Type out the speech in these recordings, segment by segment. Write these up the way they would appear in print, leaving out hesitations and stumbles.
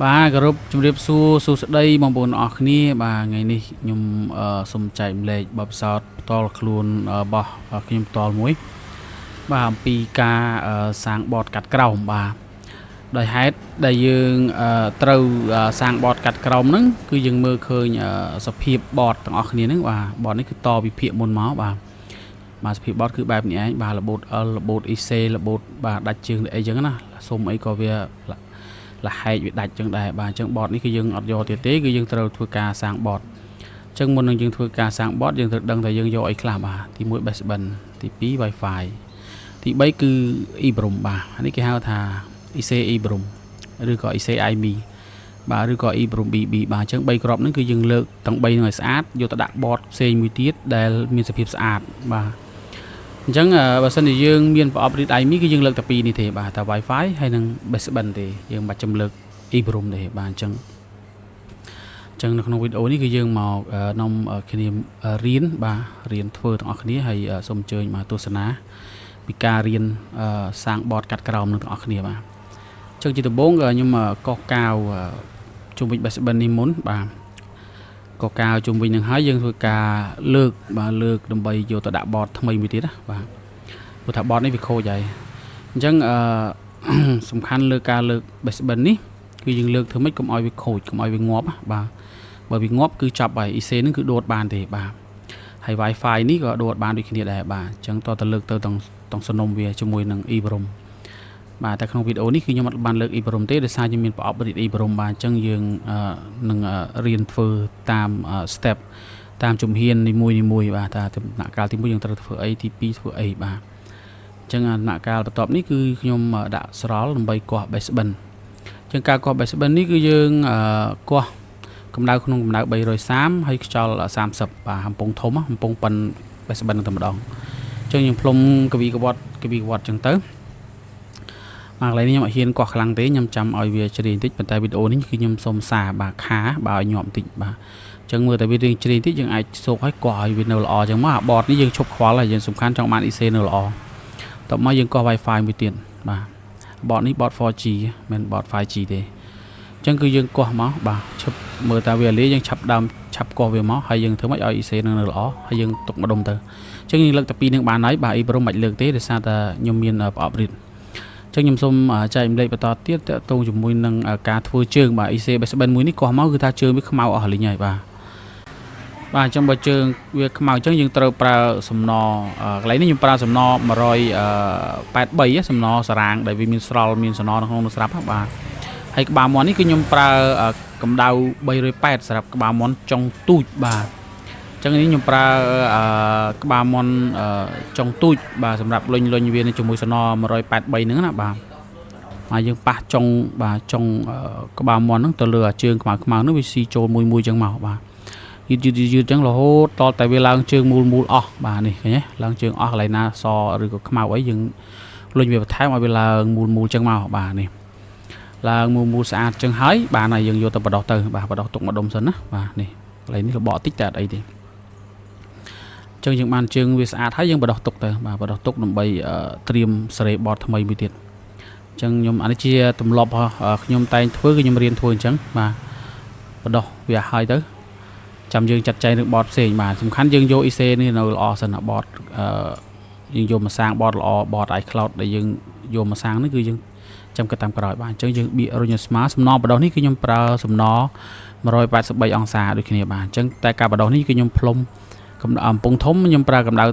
បាទគោរពជំរាបសួរសួស្តីបងប្អូនអរគ្នាបាទថ្ងៃនេះខ្ញុំសូមចែកម្លែកបទពិសោធន៍ផ្ទាល់ខ្លួនរបស់ខ្ញុំផ្ទាល់មួយបាទអំពីការសាងបតកាត់ក្រោមបាទដោយហេតុដែលយើងត្រូវសាងបតកាត់ក្រោមហ្នឹងគឺយើងមើលឃើញសភាពបតទាំងអស់គ្នាហ្នឹងបាទបតនេះគឺតវិភាគមុនមកបាទសភាពបតគឺបែបនេះឯងបាទរបូត L របូត IC របូតបាទដាច់ជើងអីចឹងណាសុំអីក៏វាលហែកវាដាច់ចឹងដែរបាទអញ្ចឹងបតនេះគឺយើងអត់យកទៀតទេគឺយើងត្រូវធ្វើការសាងបតអញ្ចឹងមុននឹងយើងធ្វើការសាងបតយើងត្រូវដឹងថាយើងយកអីខ្លះបាទទី1 baseband ទី2 Wi-Fi ទី3គឺ EEPROM បាទនេះគេហៅថា IC EEPROM ឬក៏ IC IB បាទឬក៏ EEPROM BB បាទអញ្ចឹង3គ្រាប់ហ្នឹងគឺយើងលើកទាំង3ហ្នឹងឲ្យស្អាតយកទៅដាក់បតផ្សេងមួយទៀតដែលមានសភាពស្អាតបាទអញ្ចឹងបើសិនជាយើងមានប្រអប់ read IMEI គឺយើងលើកតែ2នេះទេបាទតែ Wi-Fi ហើយនិង baseband ទេយើងមិនបាច់ចាំលើក EEPROM ទេបាទអញ្ចឹងនៅក្នុងវីដេអូនេះគឺយើងមកនាំគ្នារៀនបាទរៀនធ្វើទាំងអស់គ្នាហើយសូមអញ្ជើញមកទស្សនាពីការរៀនសាងបតកាត់ក្រោមនឹងទាំងអស់គ្នាបាទអញ្ចឹងជាដំបូងខ្ញុំកោះកាវជុំវិញ baseband នេះមុនបាទកោះកាវជុំវិញនឹងហើយយើងធ្វើការលើកបាទលើកដើម្បីយកទៅដាក់បតថ្មីមួយទៀតណាបាទព្រោះថាបតនេះវាខូចហើយអញ្ចឹងសំខាន់លើការលើក baseband នេះគឺយើងលើកធ្វើម៉េចកុំឲ្យវាខូចកុំឲ្យវាងាប់បាទបើវាងាប់គឺចាប់ហើយ IC ហ្នឹងគឺដួតបានទេបាទហើយ Wi-Fi នេះក៏ដួតបានដូចគ្នាដែរបាទអញ្ចឹងតើទៅលើកទៅទាំងសំណុំវាជាមួយនឹង EEPROM បាទតែក្នុងវីដេអូនេះគឺខ្ញុំអត់បានលើក EEPROM ទេដោយសារខ្ញុំមានប្រអប់ read EEPROM បាទអញ្ចឹងយើងនឹងរៀនធ្វើតាម step តាមជំហាននីមួយបាទថាដំណាក់កាលទី1យើងត្រូវធ្វើអីទី2ធ្វើអីបាទអញ្ចឹងដំណាក់កាលបន្ទាប់នេះគឺខ្ញុំដាក់ស្រល់ដើម្បីគាស់ baseband អញ្ចឹងការគាស់ baseband នេះគឺយើងគាស់កម្ដៅក្នុងកម្ដៅ330ហើយខ្យល់30បាទកំពុងធំកំពុងប៉ិន baseband តែម្ដងអញ្ចឹងយើងផ្លុំកវីកវ៉ាត់អញ្ចឹងទៅមកកន្លែងនេះខ្ញុំអត់ហ៊ានគាស់ខ្លាំងទេខ្ញុំចាំឲ្យវាជ្រាយបន្តិចប៉ុន្តែវីដេអូនេះគឺខ្ញុំសូមសារបាទខាបាទឲ្យញាប់បន្តិចបាទអញ្ចឹងមើលតែវារៀងជ្រាយបន្តិចយើងអាចសូកឲ្យគាស់ឲ្យវានៅល្អអញ្ចឹងមកអាបតនេះយើងឈប់ខ្វល់ហើយយើងសំខាន់ចង់បាន IC នៅល្អតបមកយើងគាស់ Wi-Fi មួយទៀតបាទបតនេះបត 4G មិនបត 5G ទេអញ្ចឹងគឺយើងគាស់មកបាទឈប់មើលតាវាលាយើងឆាប់គាស់វាមកហើយយើងធ្វើម៉េចឲ្យ IC នឹងនៅល្អហើយយើងទុកម្ដុំទៅអញ្ចឹងយើងលើកតែ2នឹងបានហើយបាទ EEPROM មិនលើកទេដោយសារតែខ្ញុំមានប្រអប់ read អញ្ចឹងខ្ញុំសូមចែកម្លែកបន្តទៀតតទៅជាមួយនឹងការធ្វើជើងបាទ IC baseband មួយនេះគាស់មកគឺថាជើងវាខ្មៅអស់លីងហើយបាទអញ្ចឹងបើជើងវាខ្មៅអញ្ចឹងយើងត្រូវប្រើសំណកន្លែងនេះខ្ញុំប្រើសំណ183សំណសារ៉ាងដែលវាមានស្រល់មានសំណនៅក្នុងនោះស្រាប់បាទហើយក្បាលមាន់នេះគឺខ្ញុំប្រើកម្ដៅ380សម្រាប់ក្បាលមាន់ចុងទូចបាទអញ្ចឹងនេះខ្ញុំប្រើក្បាលមាន់ចុងទូចបាទសម្រាប់លុញវាជាមួយសំណ183ហ្នឹងណាបាទហើយយើងប៉ះចុងបាទចុងក្បាលមាន់ហ្នឹងទៅលើជើងខ្មៅហ្នឹងវាស៊ីចូលមួយអញ្ចឹងមកបាទយឺតអញ្ចឹងរហូតតតែវាឡើងជើងមូលអស់បាទនេះឃើញទេឡើងជើងអស់កន្លែងណាសឬក៏ខ្មៅអីយើងលុញវាបន្ថែមឲ្យវាឡើងមូលអញ្ចឹងមកបាទនេះឡើងមូលស្អាតអញ្ចឹងហើយបានហើយយើងយកទៅបដោះទៅបាទបដោះទុកម្ដុំសិនណាបាទនេះកន្លែងនេះរបកតិចតែអត់អីទេអញ្ចឹងយើងបានជើងវាស្អាតហើយយើងបដោះទុកទៅបាទបដោះទុកដើម្បីត្រៀមសេរីបតថ្មីមួយទៀតអញ្ចឹងខ្ញុំអានេះជាទម្លាប់ខ្ញុំតែងធ្វើគឺខ្ញុំរៀនធ្វើអញ្ចឹងបាទបដោះវាហើយទៅចាំយើងចាត់ចែងនឹងបតផ្សេងបាទសំខាន់យើងយក IC នេះនៅល្អសិនបតយើងយកមកសាងបតល្អបត iCloud ដែលយើងយកមកសាងនេះគឺយើងចាំគិតតាមក្រោយបាទអញ្ចឹងយើងបៀករុញស្មើសំណបដោះនេះគឺខ្ញុំប្រើសំណ183អង្សាដូចគ្នាបាទអញ្ចឹងតែការបដោះនេះគឺខ្ញុំផ្លុំកម្ដៅអំពង់ធំខ្ញុំប្រើកម្ដៅ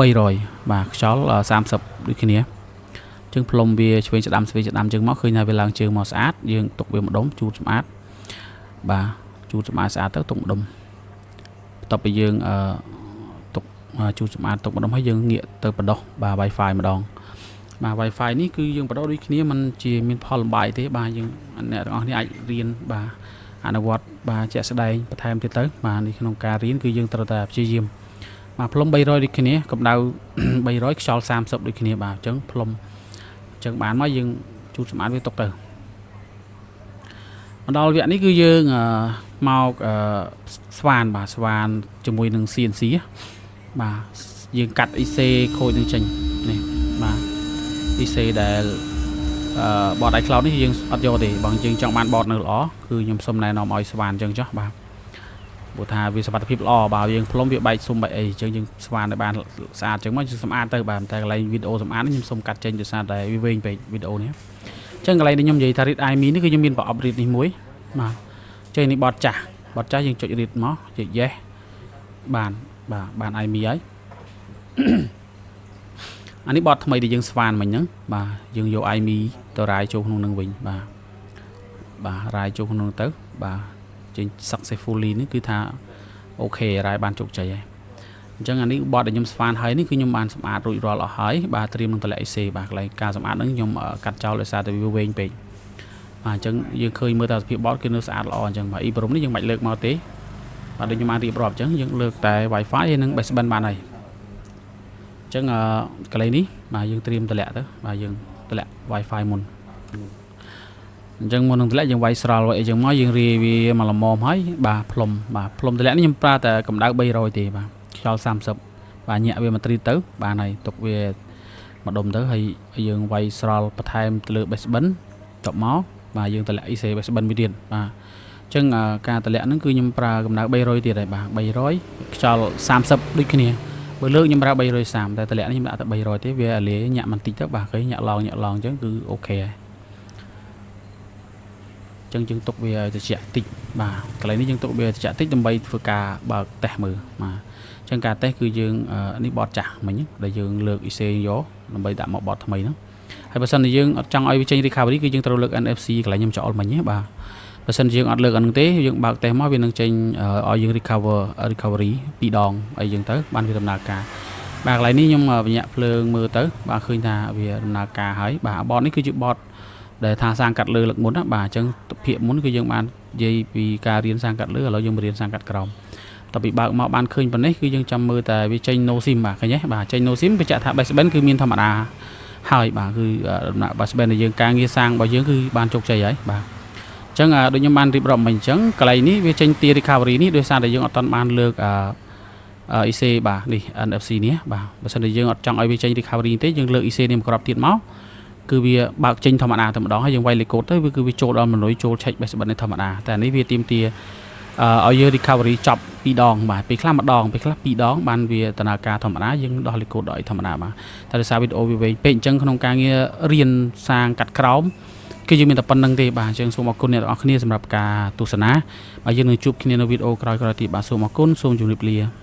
300បាទខ្យល់30ដូចគ្នាអញ្ចឹងផ្លុំវាឆ្វេងស្ដាំអញ្ចឹងមកឃើញថាវាឡើងជើងមកស្អាតយើងទុកវាម្ដុំជូតសម្អាតបាទជូតសម្អាតស្អាតទៅទុកម្ដុំបន្ទាប់ពីយើងទុកជូតសម្អាតទុកម្ដុំហើយយើងងាកទៅបដោះបាទ Wi-Fi ម្ដងបាទ Wi-Fi នេះគឺយើងបដោះដូចគ្នាมันជាមានផលលំបាកទេបាទយើងអ្នកទាំងអស់នេះអាចរៀនបាទអនុវត្តបាទជាក់ស្ដែងបន្ថែមទៀតទៅបាទនេះក្នុងការរៀនគឺយើងត្រូវតែព្យាយាមបាទផ្លុំ300ដូចគ្នាកម្ដៅ300ខ្យល់30ដូចគ្នាបាទអញ្ចឹងផ្លុំអញ្ចឹងបានមកយើងជូតសម្អាតវាទុកទៅមកដល់វគ្គនេះគឺយើងមកស្វានបាទស្វានជាមួយនឹង CNC បាទយើងកាត់ IC ខូចនឹងចេញនេះបាទ IC ដែល บอร์ด iCloud នេះយើងអត់យកទេបងយើងចង់បានបតនៅល្អគឺខ្ញុំសុំណែនាំឲ្យស្វានអញ្ចឹងចុះបាទព្រោះថាវាសមត្ថភាពល្អបើយើងផ្លុំវាបែកសុំបែកអីអញ្ចឹងយើងស្វានឲ្យបានស្អាតអញ្ចឹងមកយើងសម្អាតទៅបាទតែកន្លែងវីដេអូសម្អាតខ្ញុំសុំកាត់ចេញដោយសារតែវាវែងពេកវីដេអូនេះអញ្ចឹងកន្លែងដែលខ្ញុំនិយាយថា read IME នេះគឺខ្ញុំមានប្រអប់ read នេះមួយបាទចេញនេះបតចាស់យើងចុច read មកចុច yes បាន IME ហើយអានេះបតថ្មីដែលយើងស្វានមិញហ្នឹងបាទយើងយក IME ទៅរាយចូលក្នុងនឹងវិញបាទរាយចូលក្នុងទៅបាទចេញ successfully នេះគឺថាអូខេរាយបានជោគជ័យហើយអញ្ចឹងអានេះបតដែលខ្ញុំស្វានហើយនេះគឺខ្ញុំបានសម្អាតរួចរាល់អស់ហើយបាទត្រៀមនឹងតម្លាក់ EC បាទកន្លែងការសម្អាតហ្នឹងខ្ញុំកាត់ចោលដោយសារតែវាវែងពេកបាទអញ្ចឹងយើងឃើញមើលតែសភាពបតគឺនៅស្អាតល្អអញ្ចឹងបាទ EEPROM នេះយើងមិនលើកមកទេបាទដូចខ្ញុំបានរៀបរាប់អញ្ចឹងយើងលើកតែ Wi-Fi ហើយនិង baseband បានហើយអញ្ចឹងកន្លែងនេះបាទយើងត្រៀមតម្លាក់ទៅបាទយើងតម្លាក់ Wi-Fi មុនអញ្ចឹងមុននឹងតម្លាក់យើងវាយស្រាលវាអីចឹងមកយើងរាយវាមកល្មមហើយបាទផ្លុំតម្លាក់នេះខ្ញុំប្រើតែកម្ដៅ300ទេបាទខ្យល់30បាទញាក់វាមកត្រីទៅបានហើយទុកវាមកដុំទៅហើយយើងវាយស្រាលបន្ថែមទៅលើ baseband តបមកបាទយើងតម្លាក់ EC baseband មួយទៀតបាទអញ្ចឹងការតម្លាក់ហ្នឹងគឺខ្ញុំប្រើកម្ដៅ300ទៀតហើយបាទ300ខ្យល់30ដូចគ្នាបើលើកខ្ញុំប្រើ330តែតម្លាក់នេះខ្ញុំដាក់តែ300ទេវាលាយញាក់បន្តិចទៅបាទឃើញញាក់ឡងអញ្ចឹងគឺអូខេហើយអញ្ចឹងយើងទុកវាឲ្យត្រជាក់តិចបាទកន្លែងនេះយើងទុកវាត្រជាក់តិចដើម្បីធ្វើការបើកតេស្តមើលបាទអញ្ចឹងការតេស្តគឺយើងនេះបតចាស់មិញដែលយើងលើក EC យកដើម្បីដាក់មកបតថ្មីហ្នឹងហើយបើសិនជាយើងអត់ចង់ឲ្យវាចេញ recovery គឺយើងត្រូវលើក NFC កន្លែងខ្ញុំចោលមិញណាបាទបើសិនជាយើងអត់លើកអានឹងទេយើងបើកតេស្តមកវានឹងចេញឲ្យយើង recovery 2ដងអីចឹងទៅបានវាដំណើរការបាទកន្លែងនេះខ្ញុំបញ្ញាក់ភ្លើងមើលទៅបាទឃើញថាវាដំណើរការហើយបាទបតនេះគឺជាបតដែលថាសាងកាត់លើលើកមុនណាបាទអញ្ចឹងភាគមុនគឺយើងបាននិយាយពីការរៀនសាងកាត់លើឥឡូវយើងរៀនសាងកាត់ក្រោមតពីបើកមកបានឃើញប៉ុណ្ណេះគឺយើងចាំមើលតែវាចេញ no sim បាទឃើញទេបាទចេញ no sim បញ្ជាក់ថា baseband គឺមានធម្មតាហើយបាទគឺដំណាក់ baseband ដែលយើងការងារសាងរបស់យើងគឺបានជោគជ័យហើយបាទអញ្ចឹងដូចខ្ញុំបានរៀបរាប់មិញអញ្ចឹងកន្លែងនេះវាចេញទី recovery នេះដោយសារតែយើងអត់ទាន់បានលើកEC បាទនេះ NFC នេះបាទបើសិនជាយើងអត់ចង់ឲ្យវាចេញ recovery ទេយើងលើក EC នេះមួយគ្រាប់ទៀតមកគឺវាបើកចេញធម្មតាតែម្ដងហើយយើងវាយលេខកូដទៅវាគឺវាចូលដល់មនុយចូលឆែក baseband នេះធម្មតាតែនេះវាទាមទារឲ្យយើង recovery ចប់2ដងបាទពេលខ្លះម្ដងពេលខ្លះ2ដងបានវាដំណើរការធម្មតាយើងដោះលេខកូដដល់ធម្មតាបាទតែដោយសារវីដេអូវាវែងពេកអញ្ចឹងក្នុងការងាររៀនសាងកាត់ក្រោមគឺយើងមានតែប៉ុណ្្នឹងទេបាទអញ្ចឹងសូមអរគុណអ្នកទាំងអស់គ្នាសម្រាប់ការទស្សនាបាទយើងនឹងជួបគ្នានៅវីដេអូក្រោយៗទៀតបាទសូមអរគុណសូមជម្រាបលា